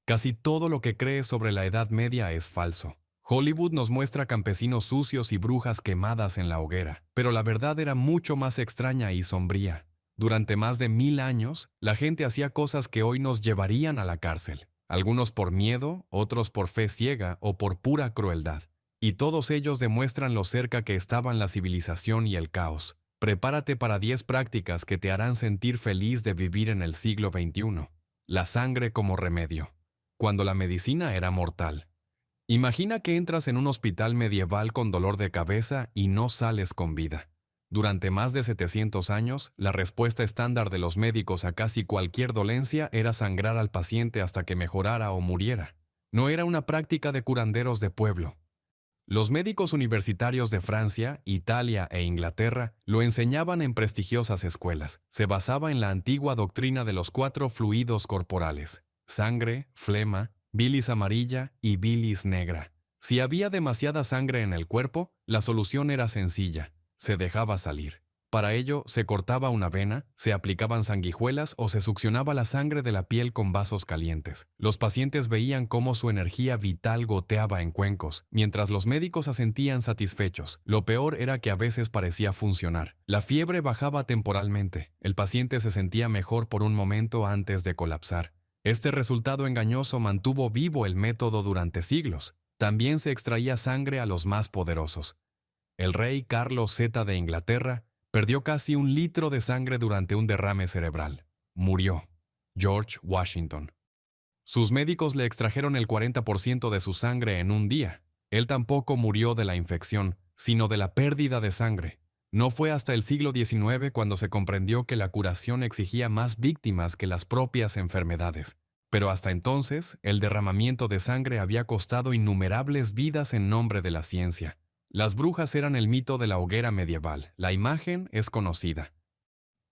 Casi todo lo que crees sobre la Edad Media es falso. Hollywood nos muestra campesinos sucios y brujas quemadas en la hoguera, pero la verdad era mucho más extraña y sombría. Durante más de 1000 años, la gente hacía cosas que hoy nos llevarían a la cárcel. Algunos por miedo, otros por fe ciega o por pura crueldad. Y todos ellos demuestran lo cerca que estaban la civilización y el caos. Prepárate para 10 prácticas que te harán sentir feliz de vivir en el siglo XXI. La sangre como remedio. Cuando la medicina era mortal. Imagina que entras en un hospital medieval con dolor de cabeza y no sales con vida. Durante más de 700 años, la respuesta estándar de los médicos a casi cualquier dolencia era sangrar al paciente hasta que mejorara o muriera. No era una práctica de curanderos de pueblo. Los médicos universitarios de Francia, Italia e Inglaterra lo enseñaban en prestigiosas escuelas. Se basaba en la antigua doctrina de los 4 fluidos corporales: sangre, flema, bilis amarilla y bilis negra. Si había demasiada sangre en el cuerpo, la solución era sencilla: se dejaba salir. Para ello, se cortaba una vena, se aplicaban sanguijuelas o se succionaba la sangre de la piel con vasos calientes. Los pacientes veían cómo su energía vital goteaba en cuencos, mientras los médicos asentían satisfechos. Lo peor era que a veces parecía funcionar. La fiebre bajaba temporalmente. El paciente se sentía mejor por un momento antes de colapsar. Este resultado engañoso mantuvo vivo el método durante siglos. También se extraía sangre a los más poderosos. El rey Carlos Z de Inglaterra perdió casi 1 litro de sangre durante un derrame cerebral. Murió. George Washington. Sus médicos le extrajeron el 40% de su sangre en un día. Él tampoco murió de la infección, sino de la pérdida de sangre. No fue hasta el siglo XIX cuando se comprendió que la curación exigía más víctimas que las propias enfermedades. Pero hasta entonces, el derramamiento de sangre había costado innumerables vidas en nombre de la ciencia. Las brujas eran el mito de la hoguera medieval. La imagen es conocida.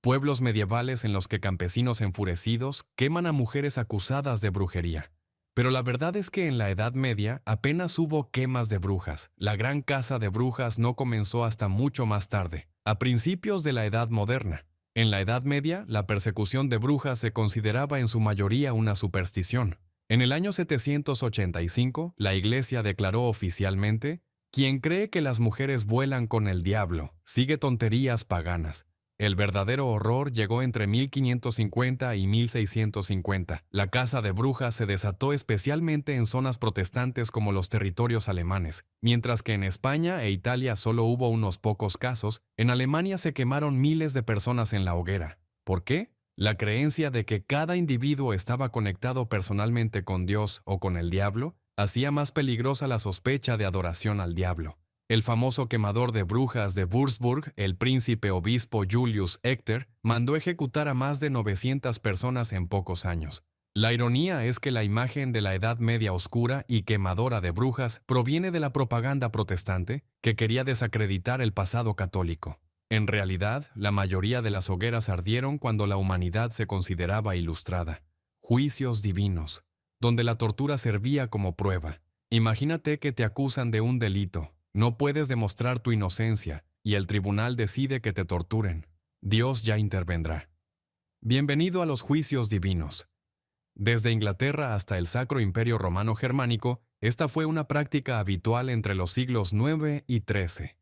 Pueblos medievales en los que campesinos enfurecidos queman a mujeres acusadas de brujería. Pero la verdad es que en la Edad Media apenas hubo quemas de brujas. La gran caza de brujas no comenzó hasta mucho más tarde, a principios de la Edad Moderna. En la Edad Media, la persecución de brujas se consideraba en su mayoría una superstición. En el año 785, la Iglesia declaró oficialmente: quien cree que las mujeres vuelan con el diablo, sigue tonterías paganas. El verdadero horror llegó entre 1550 y 1650. La caza de brujas se desató especialmente en zonas protestantes como los territorios alemanes. Mientras que en España e Italia solo hubo unos pocos casos, en Alemania se quemaron miles de personas en la hoguera. ¿Por qué? La creencia de que cada individuo estaba conectado personalmente con Dios o con el diablo hacía más peligrosa la sospecha de adoración al diablo. El famoso quemador de brujas de Würzburg, el príncipe obispo Julius Ecter, mandó ejecutar a más de 900 personas en pocos años. La ironía es que la imagen de la Edad Media oscura y quemadora de brujas proviene de la propaganda protestante que quería desacreditar el pasado católico. En realidad, la mayoría de las hogueras ardieron cuando la humanidad se consideraba ilustrada. Juicios divinos, donde la tortura servía como prueba. Imagínate que te acusan de un delito. No puedes demostrar tu inocencia, y el tribunal decide que te torturen. Dios ya intervendrá. Bienvenido a los juicios divinos. Desde Inglaterra hasta el Sacro Imperio Romano Germánico, esta fue una práctica habitual entre los siglos IX y XIII.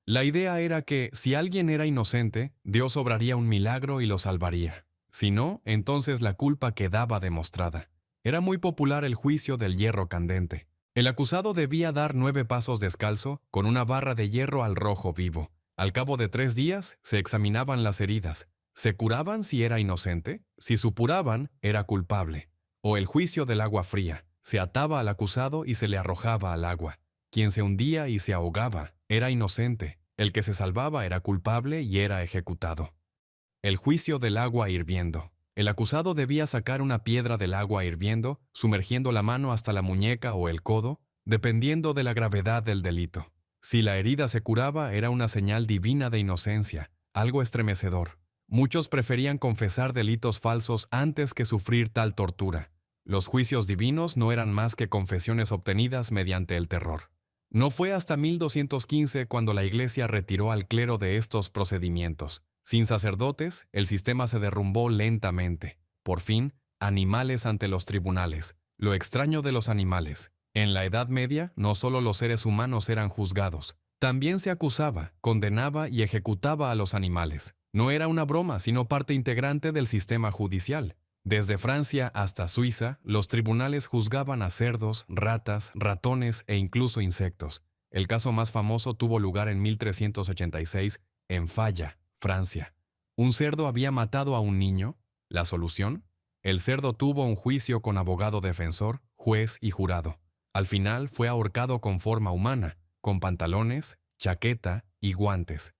La idea era que, si alguien era inocente, Dios obraría un milagro y lo salvaría. Si no, entonces la culpa quedaba demostrada. Era muy popular el juicio del hierro candente. El acusado debía dar 9 pasos descalzo con una barra de hierro al rojo vivo. Al cabo de 3 días, se examinaban las heridas. ¿Se curaban si era inocente? Si supuraban, era culpable. O el juicio del agua fría. Se ataba al acusado y se le arrojaba al agua. Quien se hundía y se ahogaba era inocente. El que se salvaba era culpable y era ejecutado. El juicio del agua hirviendo. El acusado debía sacar una piedra del agua hirviendo, sumergiendo la mano hasta la muñeca o el codo, dependiendo de la gravedad del delito. Si la herida se curaba, era una señal divina de inocencia, algo estremecedor. Muchos preferían confesar delitos falsos antes que sufrir tal tortura. Los juicios divinos no eran más que confesiones obtenidas mediante el terror. No fue hasta 1215 cuando la Iglesia retiró al clero de estos procedimientos. Sin sacerdotes, el sistema se derrumbó lentamente. Por fin, animales ante los tribunales. Lo extraño de los animales. En la Edad Media, no solo los seres humanos eran juzgados, también se acusaba, condenaba y ejecutaba a los animales. No era una broma, sino parte integrante del sistema judicial. Desde Francia hasta Suiza, los tribunales juzgaban a cerdos, ratas, ratones e incluso insectos. El caso más famoso tuvo lugar en 1386 en Falla, Francia. Un cerdo había matado a un niño. ¿La solución? El cerdo tuvo un juicio con abogado defensor, juez y jurado. Al final fue ahorcado con forma humana, con pantalones, chaqueta y guantes.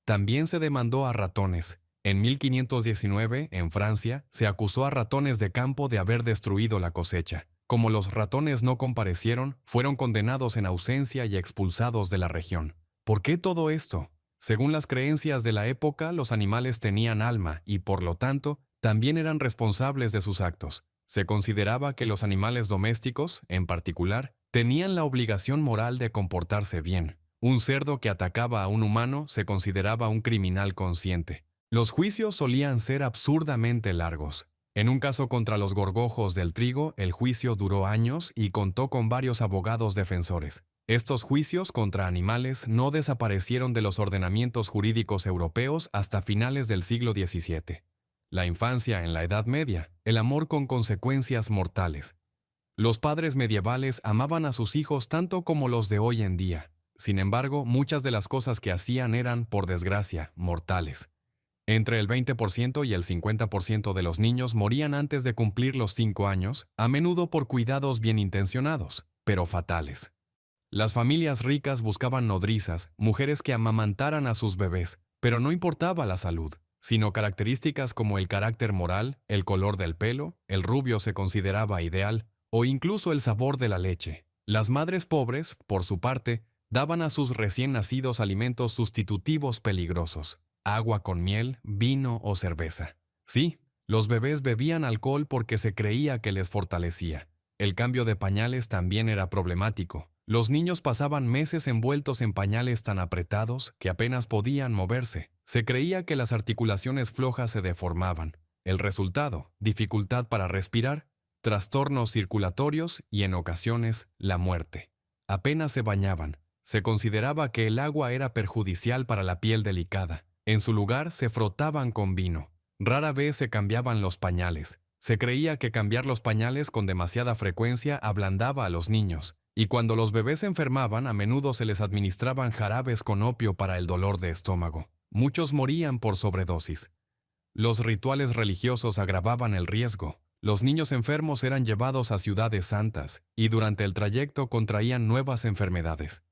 También se demandó a ratones. En 1519, en Francia, se acusó a ratones de campo de haber destruido la cosecha. Como los ratones no comparecieron, fueron condenados en ausencia y expulsados de la región. ¿Por qué todo esto? Según las creencias de la época, los animales tenían alma y, por lo tanto, también eran responsables de sus actos. Se consideraba que los animales domésticos, en particular, tenían la obligación moral de comportarse bien. Un cerdo que atacaba a un humano se consideraba un criminal consciente. Los juicios solían ser absurdamente largos. En un caso contra los gorgojos del trigo, el juicio duró años y contó con varios abogados defensores. Estos juicios contra animales no desaparecieron de los ordenamientos jurídicos europeos hasta finales del siglo XVII. La infancia en la Edad Media, el amor con consecuencias mortales. Los padres medievales amaban a sus hijos tanto como los de hoy en día. Sin embargo, muchas de las cosas que hacían eran, por desgracia, mortales. Entre el 20% y el 50% de los niños morían antes de cumplir los 5 años, a menudo por cuidados bien intencionados, pero fatales. Las familias ricas buscaban nodrizas, mujeres que amamantaran a sus bebés, pero no importaba la salud, sino características como el carácter moral, el color del pelo, el rubio se consideraba ideal, o incluso el sabor de la leche. Las madres pobres, por su parte, daban a sus recién nacidos alimentos sustitutivos peligrosos, agua con miel, vino o cerveza. Sí, los bebés bebían alcohol porque se creía que les fortalecía. El cambio de pañales también era problemático. Los niños pasaban meses envueltos en pañales tan apretados que apenas podían moverse. Se creía que las articulaciones flojas se deformaban. El resultado, dificultad para respirar, trastornos circulatorios y, en ocasiones, la muerte. Apenas se bañaban. Se consideraba que el agua era perjudicial para la piel delicada. En su lugar se frotaban con vino. Rara vez se cambiaban los pañales. Se creía que cambiar los pañales con demasiada frecuencia ablandaba a los niños. Y cuando los bebés se enfermaban, a menudo se les administraban jarabes con opio para el dolor de estómago. Muchos morían por sobredosis. Los rituales religiosos agravaban el riesgo. Los niños enfermos eran llevados a ciudades santas y durante el trayecto contraían nuevas enfermedades.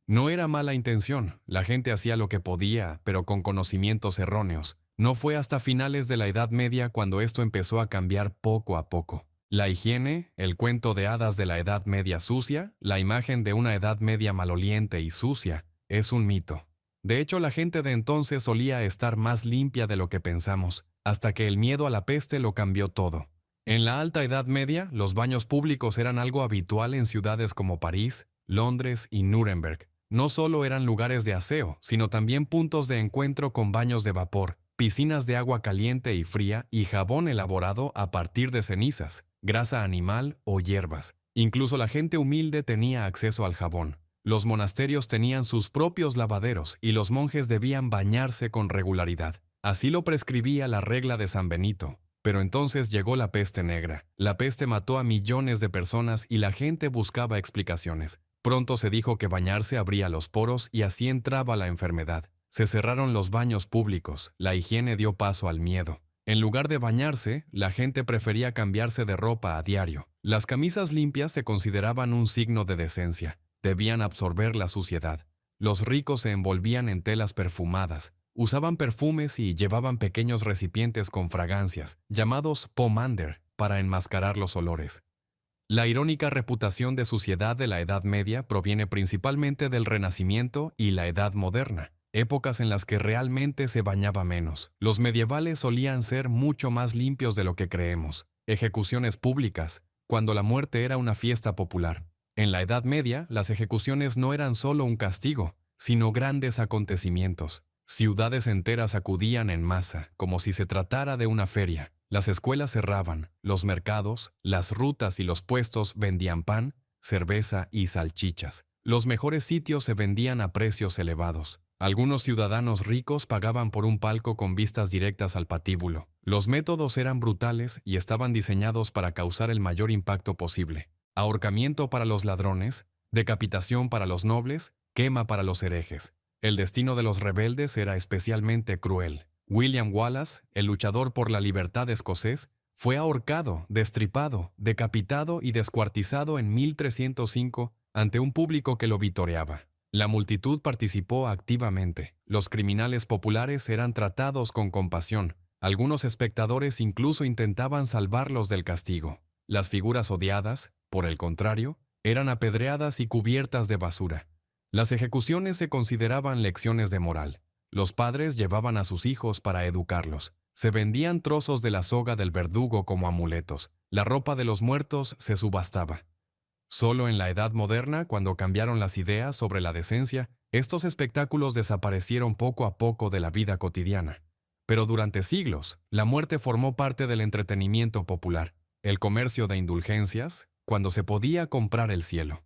No era mala intención, la gente hacía lo que podía, pero con conocimientos erróneos. No fue hasta finales de la Edad Media cuando esto empezó a cambiar poco a poco. La higiene, el cuento de hadas de la Edad Media sucia, la imagen de una Edad Media maloliente y sucia, es un mito. De hecho, la gente de entonces solía estar más limpia de lo que pensamos, hasta que el miedo a la peste lo cambió todo. En la Alta Edad Media, los baños públicos eran algo habitual en ciudades como París, Londres y Nuremberg. No solo eran lugares de aseo, sino también puntos de encuentro con baños de vapor, piscinas de agua caliente y fría y jabón elaborado a partir de cenizas, grasa animal o hierbas. Incluso la gente humilde tenía acceso al jabón. Los monasterios tenían sus propios lavaderos y los monjes debían bañarse con regularidad. Así lo prescribía la regla de San Benito. Pero entonces llegó la peste negra. La peste mató a millones de personas y la gente buscaba explicaciones. Pronto se dijo que bañarse abría los poros y así entraba la enfermedad. Se cerraron los baños públicos, la higiene dio paso al miedo. En lugar de bañarse, la gente prefería cambiarse de ropa a diario. Las camisas limpias se consideraban un signo de decencia. Debían absorber la suciedad. Los ricos se envolvían en telas perfumadas, usaban perfumes y llevaban pequeños recipientes con fragancias, llamados pomander, para enmascarar los olores. La irónica reputación de suciedad de la Edad Media proviene principalmente del Renacimiento y la Edad Moderna, épocas en las que realmente se bañaba menos. Los medievales solían ser mucho más limpios de lo que creemos. Ejecuciones públicas, cuando la muerte era una fiesta popular. En la Edad Media, las ejecuciones no eran solo un castigo, sino grandes acontecimientos. Ciudades enteras acudían en masa, como si se tratara de una feria. Las escuelas cerraban, los mercados, las rutas y los puestos vendían pan, cerveza y salchichas. Los mejores sitios se vendían a precios elevados. Algunos ciudadanos ricos pagaban por un palco con vistas directas al patíbulo. Los métodos eran brutales y estaban diseñados para causar el mayor impacto posible. Ahorcamiento para los ladrones, decapitación para los nobles, quema para los herejes. El destino de los rebeldes era especialmente cruel. William Wallace, el luchador por la libertad escocés, fue ahorcado, destripado, decapitado y descuartizado en 1305 ante un público que lo vitoreaba. La multitud participó activamente. Los criminales populares eran tratados con compasión. Algunos espectadores incluso intentaban salvarlos del castigo. Las figuras odiadas, por el contrario, eran apedreadas y cubiertas de basura. Las ejecuciones se consideraban lecciones de moral. Los padres llevaban a sus hijos para educarlos. Se vendían trozos de la soga del verdugo como amuletos. La ropa de los muertos se subastaba. Solo en la Edad Moderna, cuando cambiaron las ideas sobre la decencia, estos espectáculos desaparecieron poco a poco de la vida cotidiana. Pero durante siglos, la muerte formó parte del entretenimiento popular, el comercio de indulgencias, cuando se podía comprar el cielo.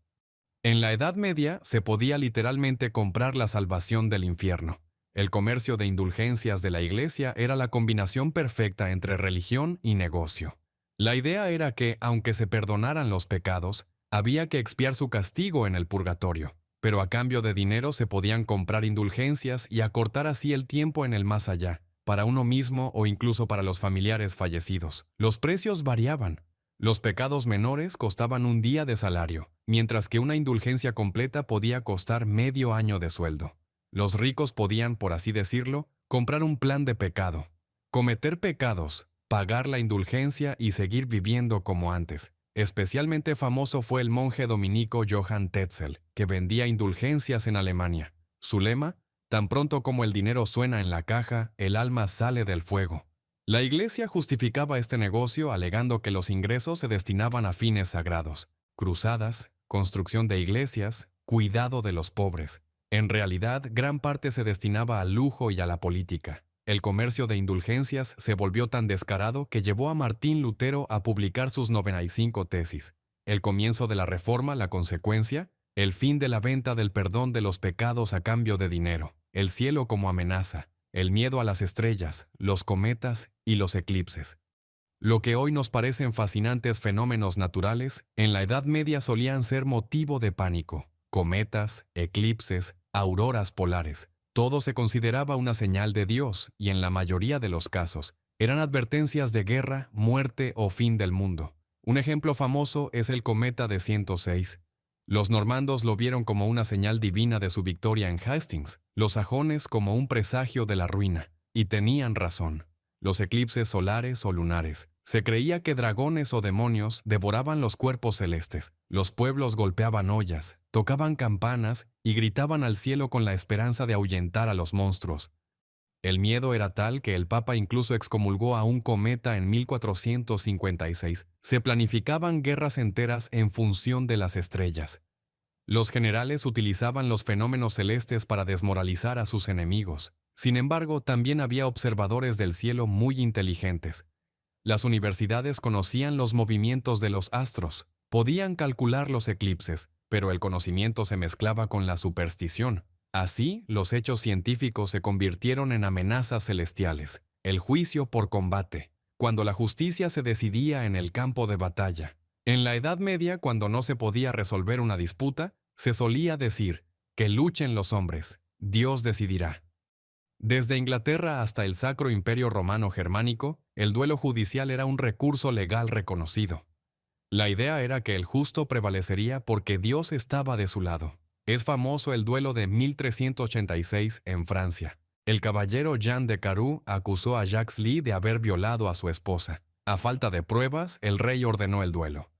En la Edad Media se podía literalmente comprar la salvación del infierno. El comercio de indulgencias de la Iglesia era la combinación perfecta entre religión y negocio. La idea era que, aunque se perdonaran los pecados, había que expiar su castigo en el purgatorio, pero a cambio de dinero se podían comprar indulgencias y acortar así el tiempo en el más allá, para uno mismo o incluso para los familiares fallecidos. Los precios variaban. Los pecados menores costaban un día de salario, mientras que una indulgencia completa podía costar medio año de sueldo. Los ricos podían, por así decirlo, comprar un plan de pecado, cometer pecados, pagar la indulgencia y seguir viviendo como antes. Especialmente famoso fue el monje dominico Johann Tetzel, que vendía indulgencias en Alemania. Su lema: tan pronto como el dinero suena en la caja, el alma sale del fuego. La Iglesia justificaba este negocio alegando que los ingresos se destinaban a fines sagrados: cruzadas, construcción de iglesias, cuidado de los pobres. En realidad, gran parte se destinaba al lujo y a la política. El comercio de indulgencias se volvió tan descarado que llevó a Martín Lutero a publicar sus 95 tesis. El comienzo de la Reforma, la consecuencia, el fin de la venta del perdón de los pecados a cambio de dinero, el cielo como amenaza, el miedo a las estrellas, los cometas y los eclipses. Lo que hoy nos parecen fascinantes fenómenos naturales, en la Edad Media solían ser motivo de pánico. Cometas, eclipses, auroras polares. Todo se consideraba una señal de Dios y en la mayoría de los casos eran advertencias de guerra, muerte o fin del mundo. Un ejemplo famoso es el cometa de 106. Los normandos lo vieron como una señal divina de su victoria en Hastings, los sajones como un presagio de la ruina, y tenían razón. Los eclipses solares o lunares. Se creía que dragones o demonios devoraban los cuerpos celestes. Los pueblos golpeaban ollas, tocaban campanas y gritaban al cielo con la esperanza de ahuyentar a los monstruos. El miedo era tal que el Papa incluso excomulgó a un cometa en 1456. Se planificaban guerras enteras en función de las estrellas. Los generales utilizaban los fenómenos celestes para desmoralizar a sus enemigos. Sin embargo, también había observadores del cielo muy inteligentes. Las universidades conocían los movimientos de los astros, podían calcular los eclipses, pero el conocimiento se mezclaba con la superstición. Así, los hechos científicos se convirtieron en amenazas celestiales. El juicio por combate, cuando la justicia se decidía en el campo de batalla. En la Edad Media, cuando no se podía resolver una disputa, se solía decir: que luchen los hombres, Dios decidirá. Desde Inglaterra hasta el Sacro Imperio Romano Germánico, el duelo judicial era un recurso legal reconocido. La idea era que el justo prevalecería porque Dios estaba de su lado. Es famoso el duelo de 1386 en Francia. El caballero Jean de Caroux acusó a Jacques Lee de haber violado a su esposa. A falta de pruebas, el rey ordenó el duelo.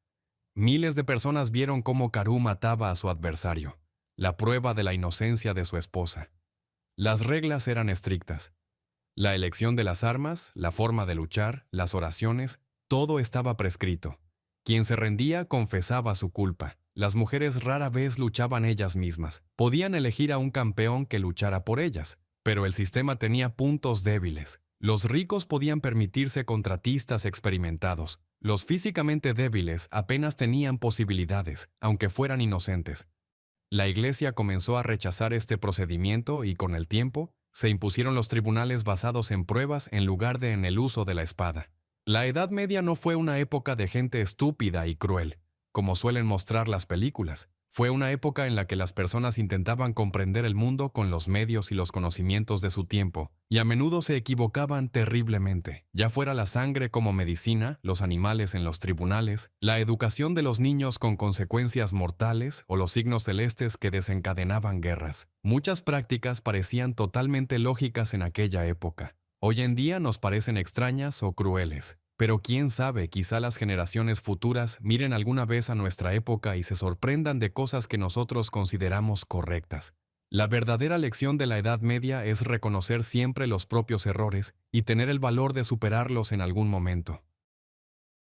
Miles de personas vieron cómo Caroux mataba a su adversario, la prueba de la inocencia de su esposa. Las reglas eran estrictas. La elección de las armas, la forma de luchar, las oraciones, todo estaba prescrito. Quien se rendía confesaba su culpa. Las mujeres rara vez luchaban ellas mismas. Podían elegir a un campeón que luchara por ellas, pero el sistema tenía puntos débiles. Los ricos podían permitirse contratistas experimentados. Los físicamente débiles apenas tenían posibilidades, aunque fueran inocentes. La Iglesia comenzó a rechazar este procedimiento y, con el tiempo, se impusieron los tribunales basados en pruebas en lugar de en el uso de la espada. La Edad Media no fue una época de gente estúpida y cruel, como suelen mostrar las películas. Fue una época en la que las personas intentaban comprender el mundo con los medios y los conocimientos de su tiempo, y a menudo se equivocaban terriblemente, ya fuera la sangre como medicina, los animales en los tribunales, la educación de los niños con consecuencias mortales o los signos celestes que desencadenaban guerras. Muchas prácticas parecían totalmente lógicas en aquella época. Hoy en día nos parecen extrañas o crueles. Pero quién sabe, quizá las generaciones futuras miren alguna vez a nuestra época y se sorprendan de cosas que nosotros consideramos correctas. La verdadera lección de la Edad Media es reconocer siempre los propios errores y tener el valor de superarlos en algún momento.